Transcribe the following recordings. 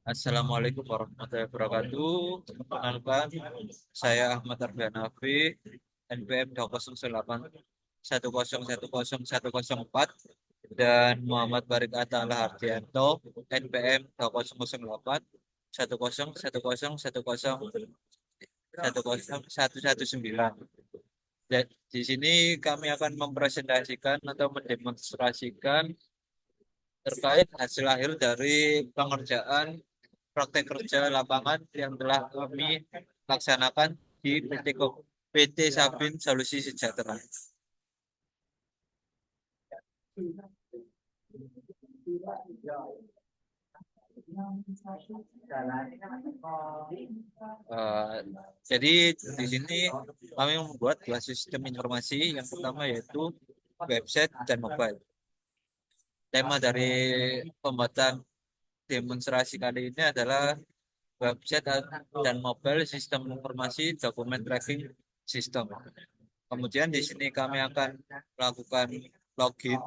Assalamualaikum warahmatullahi wabarakatuh. Perkenalkan, saya Ahmad Ardian Nafi, NPM 20810110104 dan Muhammad Barik Atala Hardianto, NPM 2008101011119. Di sini kami akan mempresentasikan atau mendemonstrasikan terkait hasil akhir dari pengerjaan praktek kerja lapangan yang telah kami laksanakan di PT Sabin Solusi Sejahtera. Eh, jadi di sini kami membuat dua sistem informasi. Yang pertama yaitu website dan mobile. Tema dari pembuatan demonstrasi kali ini adalah website dan mobile sistem informasi dokumen tracking system. Kemudian di sini kami akan melakukan login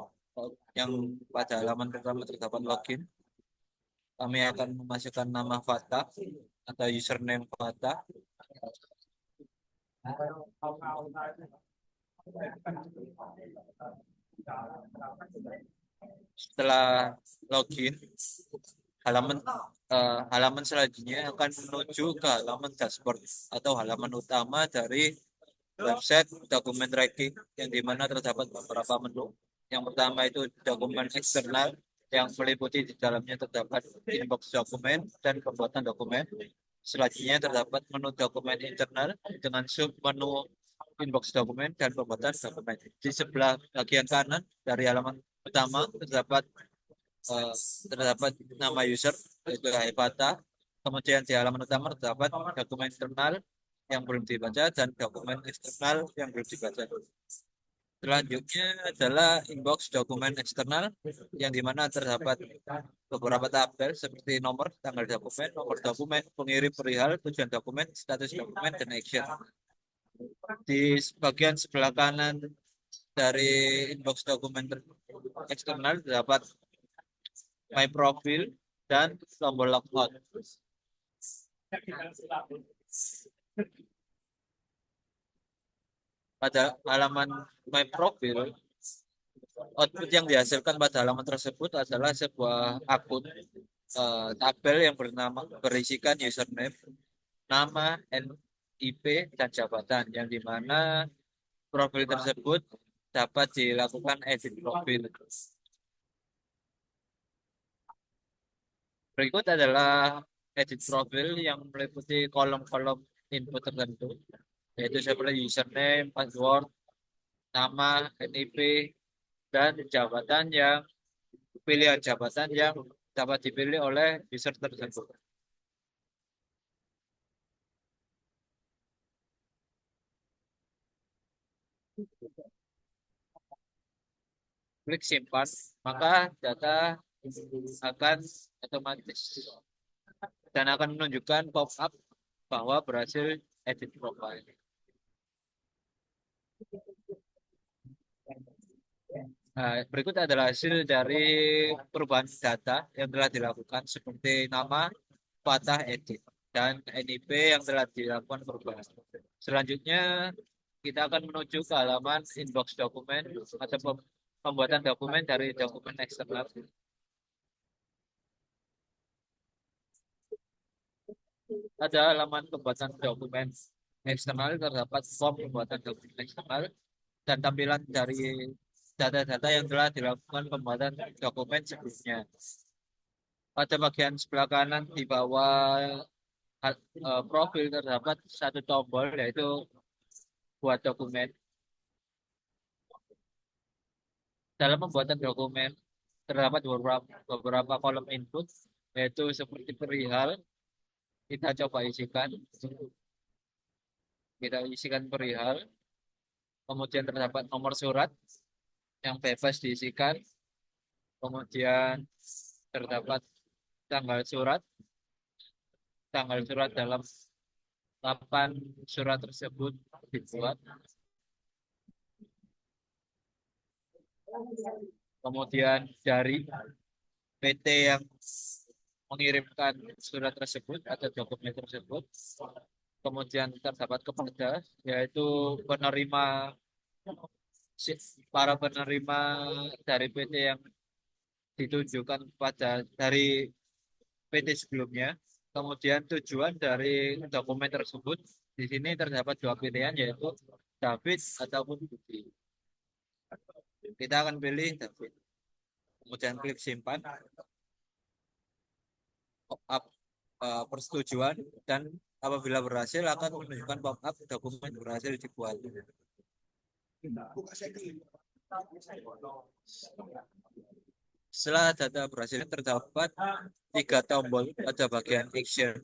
yang pada halaman pertama terdapat login. Kami akan memasukkan nama Fata atau username Fata. Setelah login, halaman halaman selanjutnya akan menuju ke halaman dashboard atau halaman utama dari website dokumen tracking yang dimana terdapat beberapa menu. Yang pertama itu dokumen eksternal yang meliputi di dalamnya terdapat inbox dokumen dan pembuatan dokumen. Selanjutnya terdapat menu dokumen internal dengan sub menu inbox dokumen dan pembuatan dokumen. Di sebelah bagian kanan dari halaman utama eh, terdapat nama user yaitu Haifata. Kemudian di halaman utama terdapat dokumen internal yang belum dibaca dan dokumen eksternal yang belum dibaca. Selanjutnya adalah inbox dokumen eksternal yang dimana terdapat beberapa tabel seperti nomor, tanggal dokumen, nomor dokumen, pengirim perihal, tujuan dokumen, status dokumen, dan action. Di bagian sebelah kanan dari inbox dokumen eksternal terdapat my profile dan tombol logout. Pada halaman my profile, output yang dihasilkan pada halaman tersebut adalah sebuah akun tabel yang berisikan username, nama, NIP, dan jabatan yang dimana profil tersebut dapat dilakukan edit profil. Berikut adalah edit profil yang meliputi kolom-kolom input tertentu, yaitu seperti username, password, nama, NIP, dan jabatan yang pilihan jabatan yang dapat dipilih oleh user tersebut. Klik simpan, maka data akan otomatis dan akan menunjukkan pop-up bahwa berhasil edit profile. Nah, berikut adalah hasil dari perubahan data yang telah dilakukan seperti nama, patah, edit, dan NIP yang telah dilakukan perubahan. Selanjutnya, kita akan menuju ke halaman inbox dokumen atau pembuatan dokumen dari dokumen eksternal. Pada halaman pembuatan dokumen eksternal terdapat form pembuatan dokumen eksternal dan tampilan dari data-data yang telah dilakukan pembuatan dokumen sebelumnya. Pada bagian sebelah kanan di bawah profil terdapat satu tombol yaitu buat dokumen. Dalam pembuatan dokumen terdapat beberapa kolom input yaitu seperti perihal. Kita coba isikan. Kita isikan perihal. Kemudian terdapat nomor surat yang bebas diisikan. Kemudian terdapat tanggal surat. Tanggal surat dalam kapan surat tersebut dibuat. Kemudian dari PT yang mengirimkan surat tersebut atau dokumen tersebut, kemudian terdapat kepada yaitu penerima para penerima dari PT yang ditunjukkan pada dari PT sebelumnya. Kemudian tujuan dari dokumen tersebut di sini terdapat dua pilihan yaitu David ataupun Budi. Kita akan pilih David. Kemudian klik simpan, pop-up persetujuan dan apabila berhasil akan menunjukkan pop-up dokumen berhasil dibuat. Setelah data berhasil terdapat tiga tombol pada bagian action.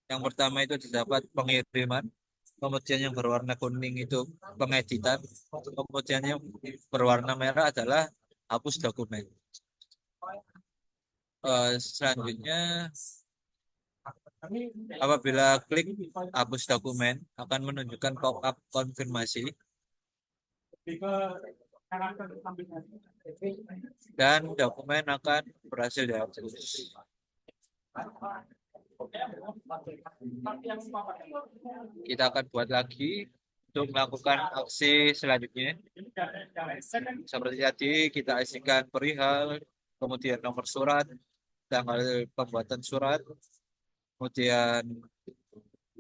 Yang pertama itu terdapat pengiriman, kemudian yang berwarna kuning itu pengeditan, kemudian yang berwarna merah adalah hapus dokumen. Selanjutnya apabila klik hapus dokumen akan menunjukkan pop-up konfirmasi dan dokumen akan berhasil dihapus. Kita akan buat lagi untuk melakukan aksi selanjutnya. Seperti tadi kita isikan perihal, kemudian nomor surat, tanggal pembuatan surat, kemudian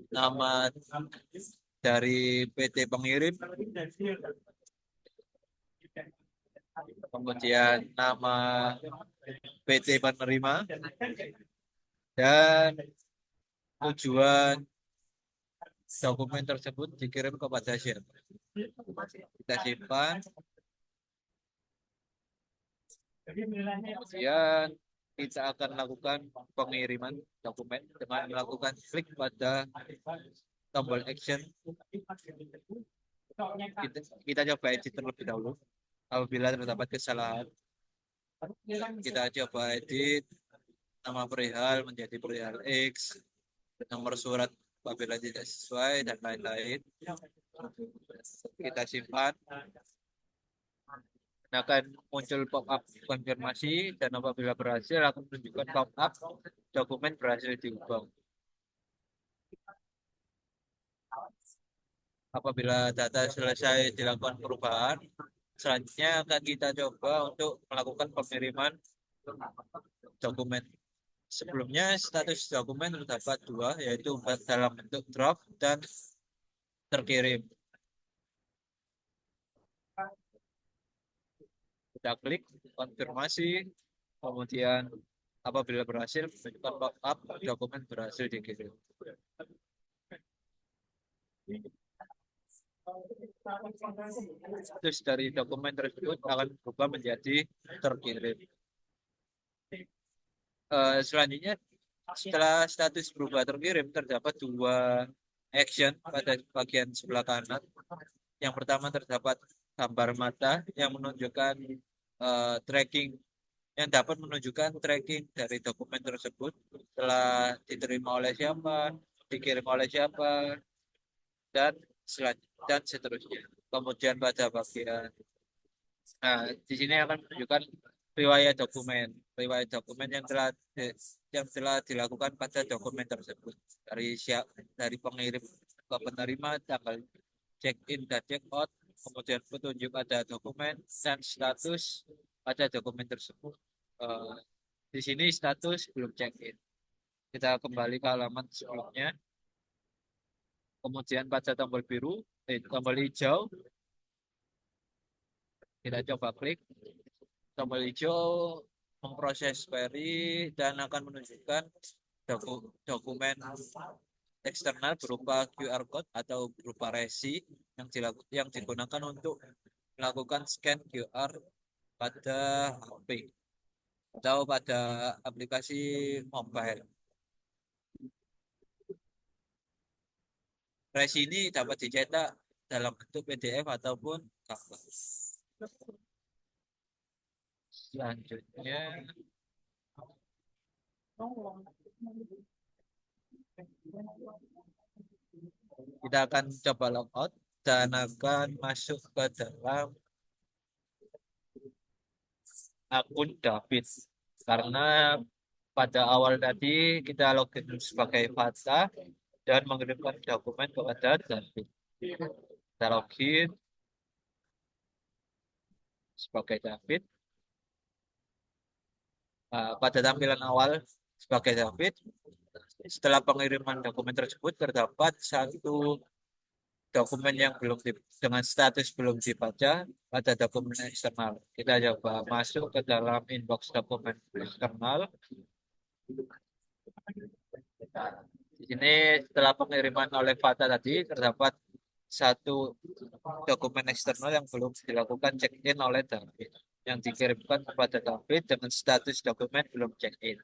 nama dari PT pengirim, kemudian nama PT penerima, dan tujuan dokumen tersebut dikirim kepada siapa. Kita simpan. Kemudian kita akan lakukan pengiriman dokumen dengan melakukan klik pada tombol action. Kita coba edit terlebih dahulu. Apabila terdapat kesalahan, kita coba edit nama perihal menjadi perihal X, nomor surat apabila tidak sesuai dan lain-lain. Kita simpan. Akan muncul pop-up konfirmasi dan apabila berhasil akan menunjukkan pop-up dokumen berhasil diubah. Apabila data selesai dilakukan perubahan, selanjutnya akan kita coba untuk melakukan pengiriman dokumen. Sebelumnya status dokumen terdapat dua, yaitu dalam bentuk draft dan terkirim. Kita klik konfirmasi, kemudian apabila berhasil menunjukkan pop-up dokumen berhasil dikirim. Terus dari dokumen tersebut akan berubah menjadi terkirim. Selanjutnya setelah status berubah terkirim terdapat dua action pada bagian sebelah kanan. Yang pertama terdapat gambar mata yang menunjukkan tracking yang dapat menunjukkan tracking dari dokumen tersebut telah diterima oleh siapa, dikirim oleh siapa, dan seterusnya. Kemudian pada bagian, di sini akan menunjukkan riwayat dokumen yang telah dilakukan pada dokumen tersebut dari pengirim ke penerima, tanggal check in dan check out, kemudian petunjuk pada dokumen dan status pada dokumen tersebut. Di sini status belum check in. Kita kembali ke halaman sebelumnya. Kemudian pada tombol tombol hijau, kita coba klik tombol hijau memproses query dan akan menunjukkan dokumen eksternal berupa QR code atau berupa resi yang digunakan untuk melakukan scan QR pada HP atau pada aplikasi mobile. Resi ini dapat dicetak dalam bentuk PDF ataupun gambar. Selanjutnya kita akan coba logout dan akan masuk ke dalam akun David karena pada awal tadi kita login sebagai Fata dan mengirimkan dokumen kepada David. Kita login sebagai David. Pada tampilan awal sebagai David, setelah pengiriman dokumen tersebut terdapat satu dokumen yang dengan status belum dibaca pada dokumen eksternal. Kita coba masuk ke dalam inbox dokumen eksternal. Di sini setelah pengiriman oleh Fata tadi terdapat satu dokumen eksternal yang belum dilakukan check-in oleh David yang dikirimkan kepada David dengan status dokumen belum check-in.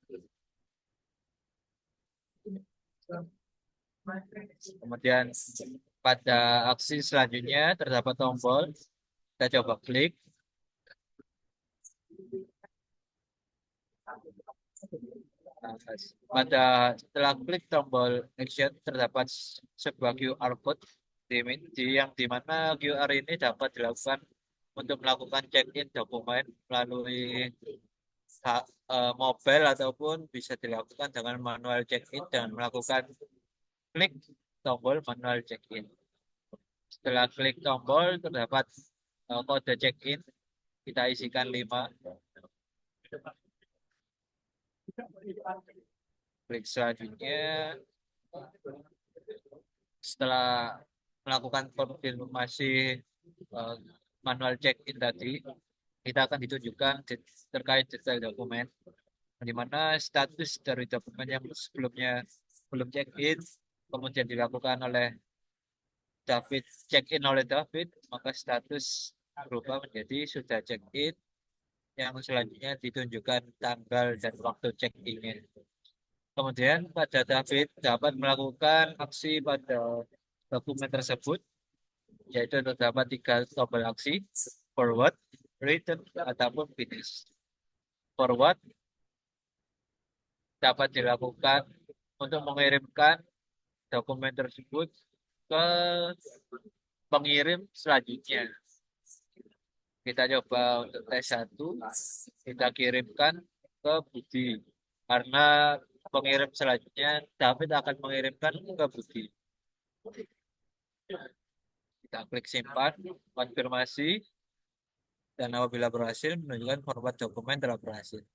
Kemudian pada aksi selanjutnya terdapat tombol, kita coba klik. Nah, pada setelah klik tombol action terdapat sebuah QR code yang dimana QR ini dapat dilakukan untuk melakukan check-in dokumen melalui mobile ataupun bisa dilakukan dengan manual check-in dan melakukan klik tombol manual check-in. Setelah klik tombol terdapat kode check-in, kita isikan 5. Klik selanjutnya. Setelah melakukan konfirmasi manual check-in tadi, kita akan ditunjukkan terkait detail dokumen, di mana status dari dokumen yang sebelumnya belum check-in, kemudian dilakukan oleh David, check-in oleh David, maka status berubah menjadi sudah check-in, yang selanjutnya ditunjukkan tanggal dan waktu check-in-nya. Kemudian pada David dapat melakukan aksi pada dokumen tersebut, yaitu terdapat 3 tombol aksi: forward, return, ataupun finish. Forward dapat dilakukan untuk mengirimkan dokumen tersebut ke pengirim selanjutnya. Kita coba untuk tes 1, kita kirimkan ke Budi, karena pengirim selanjutnya David akan mengirimkan ke Budi. Kita klik simpan, konfirmasi, dan apabila berhasil menunjukkan format dokumen telah berhasil.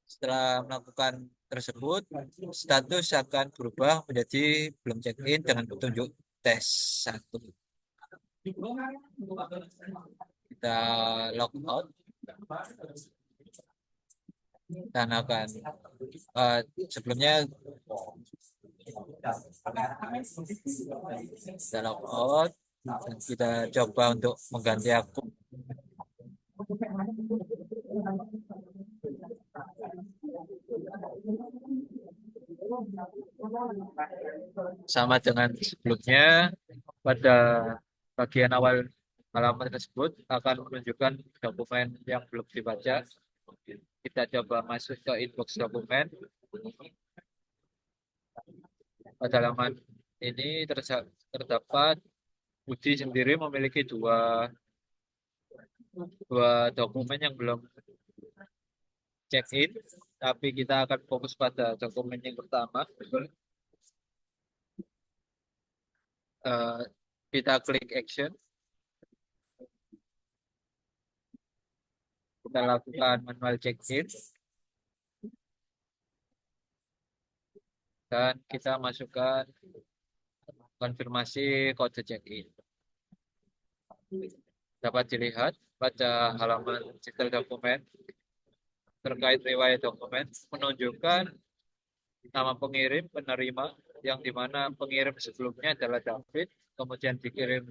Setelah melakukan tersebut, status akan berubah menjadi belum check-in dengan petunjuk tes 1. Kita log out dan akan sebelumnya kita log out dan kita coba untuk mengganti akun. Sama dengan sebelumnya, pada bagian awal halaman tersebut akan menunjukkan dokumen yang belum dibaca. Kita coba masuk ke inbox dokumen. Pada halaman ini terdapat Budi sendiri memiliki dua dokumen yang belum check-in, tapi kita akan fokus pada dokumen yang pertama. Kita klik action, kita lakukan manual check-in, dan kita masukkan konfirmasi kode check-in. Dapat dilihat pada halaman detail dokumen terkait riwayat dokumen menunjukkan nama pengirim, penerima, yang dimana pengirim sebelumnya adalah David, kemudian dikirim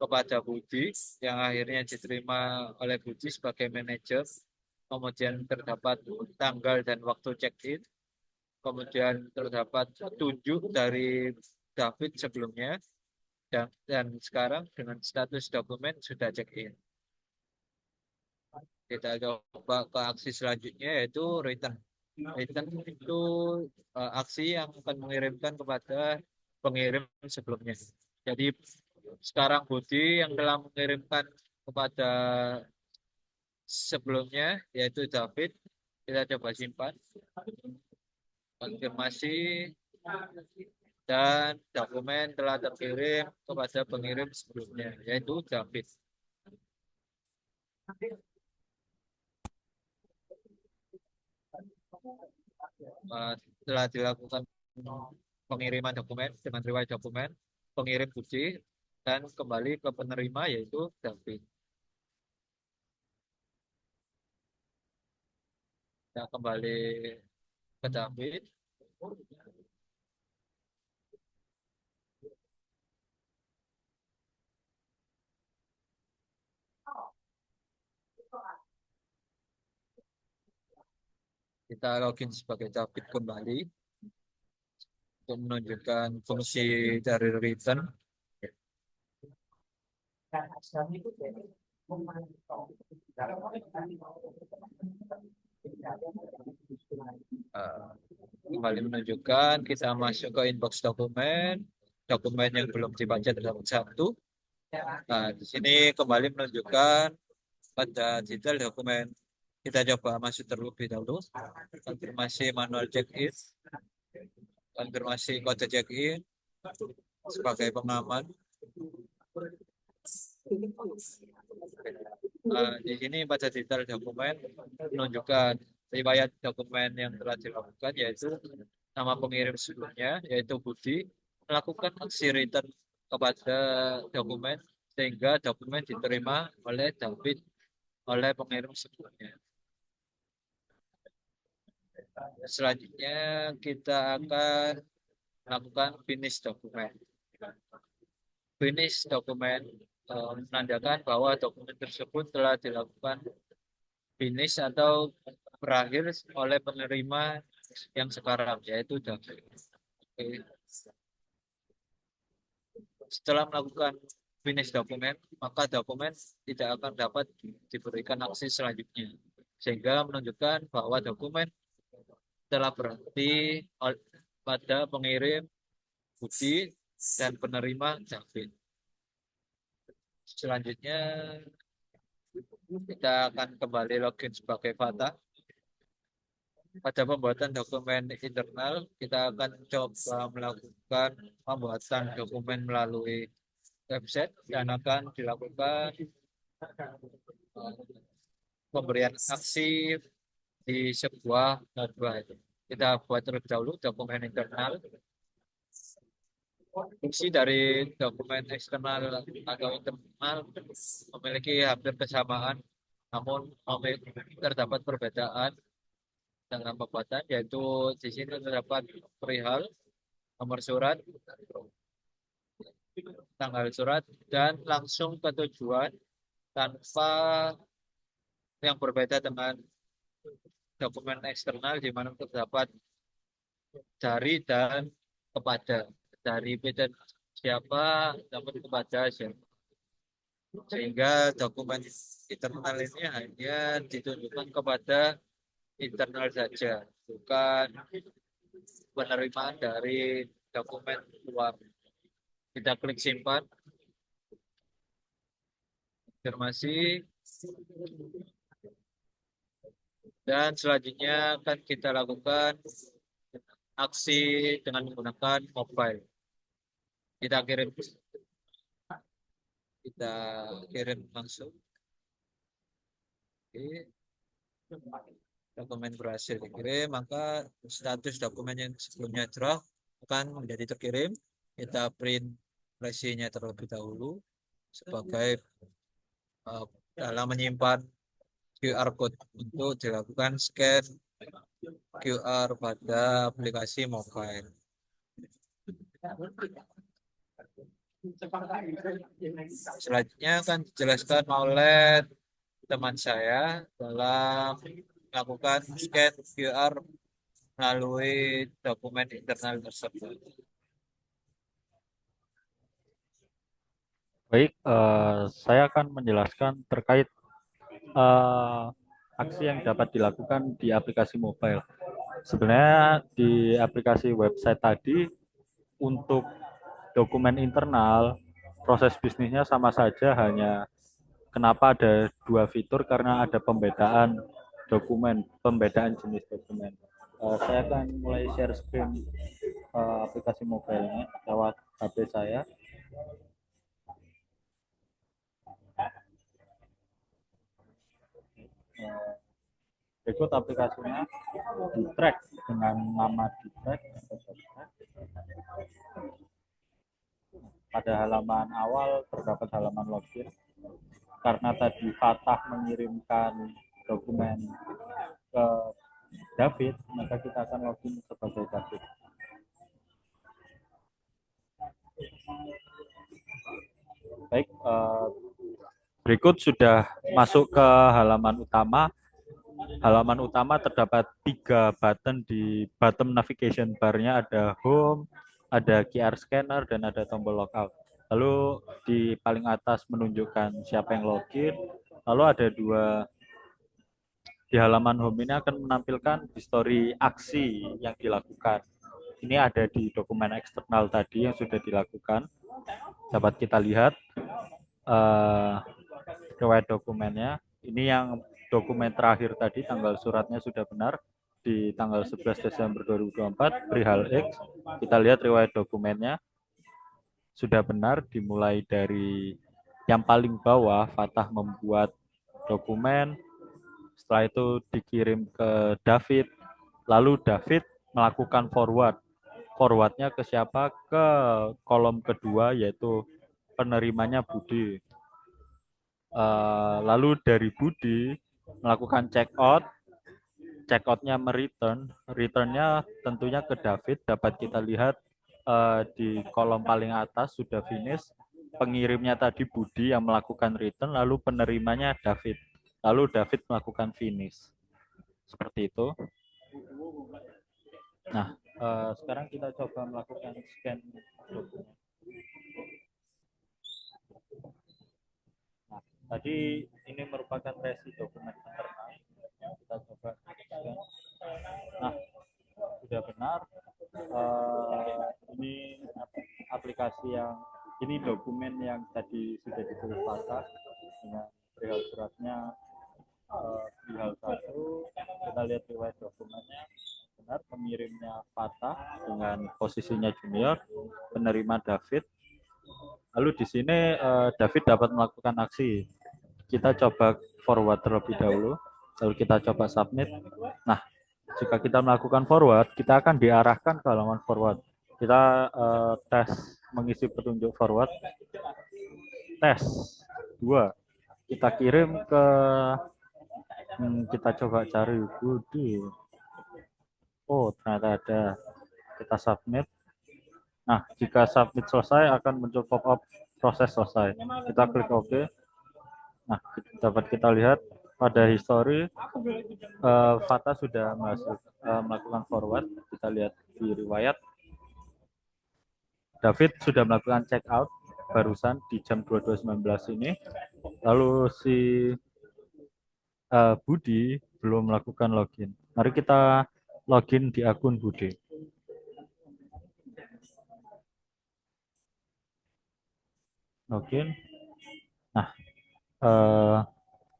kepada Budi, yang akhirnya diterima oleh Budi sebagai manajer. Kemudian terdapat tanggal dan waktu check-in. Kemudian terdapat tunjuk dari David sebelumnya, dan sekarang dengan status dokumen sudah check-in. Kita coba ke aksi selanjutnya, yaitu return. Return itu aksi yang akan mengirimkan kepada pengirim sebelumnya. Jadi sekarang Budi yang telah mengirimkan kepada sebelumnya, yaitu David. Kita coba simpan, konfirmasi, dan dokumen telah terkirim kepada pengirim sebelumnya, yaitu David. Telah dilakukan pengiriman dokumen dengan riwayat dokumen, pengirim Budi, dan kembali ke penerima yaitu David. Kita kembali ke David. Kita login sebagai David kembali untuk menunjukkan fungsi dari return. Eh, Kembali menunjukkan kita masuk ke inbox dokumen, dokumen yang belum dibaca dalam satu. Nah, di sini kembali menunjukkan pada detail dokumen. Kita coba masuk terlebih dahulu, konfirmasi manual check-in, konfirmasi kode check-in sebagai pengaman. Di sini pada detail dokumen menunjukkan riwayat dokumen yang telah dilakukan, yaitu nama pengirim sebelumnya yaitu Budi melakukan aksi return kepada dokumen sehingga dokumen diterima oleh David oleh pengirim sebelumnya. Selanjutnya kita akan melakukan finish dokumen. Finish dokumen menandakan bahwa dokumen tersebut telah dilakukan finish atau berakhir oleh penerima yang sekarang, yaitu David. Oke. Setelah melakukan finish dokumen, maka dokumen tidak akan dapat diberikan aksi selanjutnya, sehingga menunjukkan bahwa dokumen telah berhenti pada pengirim Budi dan penerima David. Selanjutnya kita akan kembali login sebagai Fata. Pada pembuatan dokumen internal, kita akan coba melakukan pembuatan dokumen melalui website dan akan dilakukan pemberian aksi di sebuah notebook. Kita buat terlebih dahulu dokumen internal. Fungsi dari dokumen eksternal atau internal memiliki hampir kesamaan, namun terdapat perbedaan dalam pembuatan, yaitu di sini terdapat perihal nomor surat, tanggal surat, dan langsung ke tujuan tanpa yang berbeda dengan dokumen eksternal di mana terdapat dari dan kepada, dari dan siapa namun kepada siapa, sehingga dokumen internal ini hanya ditunjukkan kepada internal saja, bukan penerimaan dari dokumen luar. Kita klik simpan, konfirmasi, dan selanjutnya akan kita lakukan aksi dengan menggunakan mobile. Kita kirim langsung. Oke. Dokumen berhasil dikirim, maka status dokumen yang sebelumnya draft akan menjadi terkirim. Kita print resinya terlebih dahulu sebagai dalam menyimpan QR code untuk dilakukan scan QR pada aplikasi mobile. Selanjutnya akan dijelaskan oleh teman saya dalam melakukan scan QR melalui dokumen internal tersebut. Baik, saya akan menjelaskan terkait aksi yang dapat dilakukan di aplikasi mobile. Sebenarnya di aplikasi website tadi untuk dokumen internal proses bisnisnya sama saja, hanya Kenapa ada dua fitur? Karena ada pembedaan dokumen, pembedaan jenis dokumen. Saya akan mulai share screen aplikasi mobilenya lewat HP saya. Berikut aplikasinya di track dengan nama di track. Pada halaman awal terdapat halaman login. Karena tadi Fatah mengirimkan dokumen ke David, maka kita akan login sebagai David. Baik, berikut sudah masuk ke halaman utama. Halaman utama terdapat 3 button di bottom navigation bar-nya, ada home, ada QR scanner, dan ada tombol logout. Lalu di paling atas menunjukkan siapa yang login. Lalu ada 2 di halaman home ini akan menampilkan history aksi yang dilakukan. Ini ada di dokumen eksternal tadi yang sudah dilakukan. Dapat kita lihat riwayat dokumennya. Ini yang dokumen terakhir tadi, tanggal suratnya sudah benar di tanggal 11 Desember 2024 perihal X. Kita lihat riwayat dokumennya sudah benar, dimulai dari yang paling bawah. Fatah membuat dokumen, setelah itu dikirim ke David, lalu David melakukan forwardnya ke siapa? Ke kolom kedua, yaitu penerimanya Budi. Lalu dari Budi melakukan check outnya returnnya tentunya ke David. Dapat kita lihat di kolom paling atas sudah finish. Pengirimnya tadi Budi yang melakukan return, lalu penerimanya David, lalu David melakukan finish. Seperti itu. Nah, sekarang kita coba melakukan scan dokumen. Nah, tadi ini merupakan resi dokumen internal. Kita coba scan. Nah, sudah benar. Ini aplikasi ini dokumen yang tadi sudah ditulis Fatah dengan perihal suratnya perihal 1. Kita lihat riwayat dokumennya benar, pengirimnya Fatah dengan posisinya junior, penerima David. Lalu di sini David dapat melakukan aksi. Kita coba forward terlebih dahulu, lalu kita coba submit. Nah, jika kita melakukan forward, kita akan diarahkan ke halaman forward. Kita tes mengisi petunjuk forward. Tes 2. Kita kirim ke kita coba cari Budi. Oh, ternyata ada. Kita submit. Nah, jika submit selesai akan muncul pop-up proses selesai. Kita klik OK. Nah, dapat kita lihat pada history Fatah sudah melakukan forward. Kita lihat di riwayat. David sudah melakukan check out barusan di jam 22.19 ini. Lalu si Budi belum melakukan login. Mari kita login di akun Budi. Login. Nah,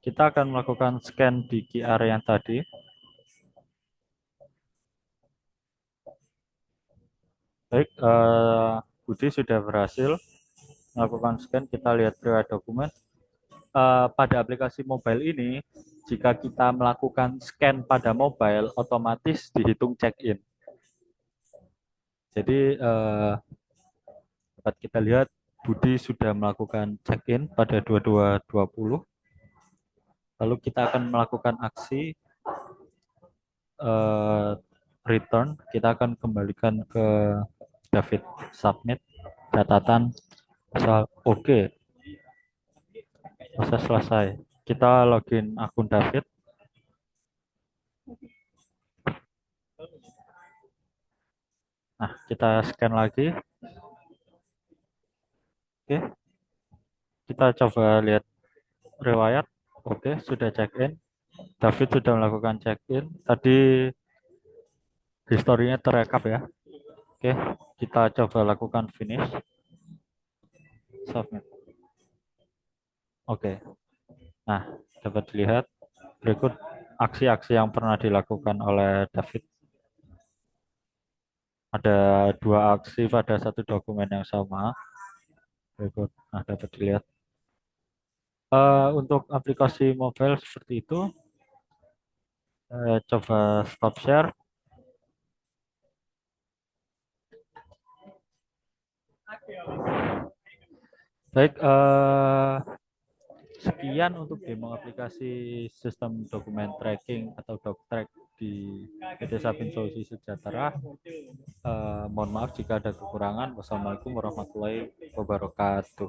kita akan melakukan scan di QR yang tadi. Baik, Budi sudah berhasil melakukan scan. Kita lihat riwayat dokumen. Pada aplikasi mobile ini, jika kita melakukan scan pada mobile, otomatis dihitung check-in. Jadi, dapat kita lihat Budi sudah melakukan check-in pada 22.20. Lalu kita akan melakukan aksi return. Kita akan kembalikan ke David, submit, catatan, oke. Proses selesai. Kita login akun David. Nah, kita scan lagi. Oke. Kita coba lihat riwayat. Oke, sudah check-in. David sudah melakukan check-in. Tadi historinya terekap ya. Oke, kita coba lakukan finish. Submit. Oke. Nah, dapat dilihat berikut aksi-aksi yang pernah dilakukan oleh David. Ada dua aksi pada satu dokumen yang sama. Berikut, nah dapat dilihat. Untuk aplikasi mobile seperti itu, coba stop share. Baik, sekian untuk demo aplikasi sistem dokumen tracking atau doctrack di PT Sapin Solusi Sejahtera. Mohon maaf jika ada kekurangan. Wassalamualaikum warahmatullahi wabarakatuh.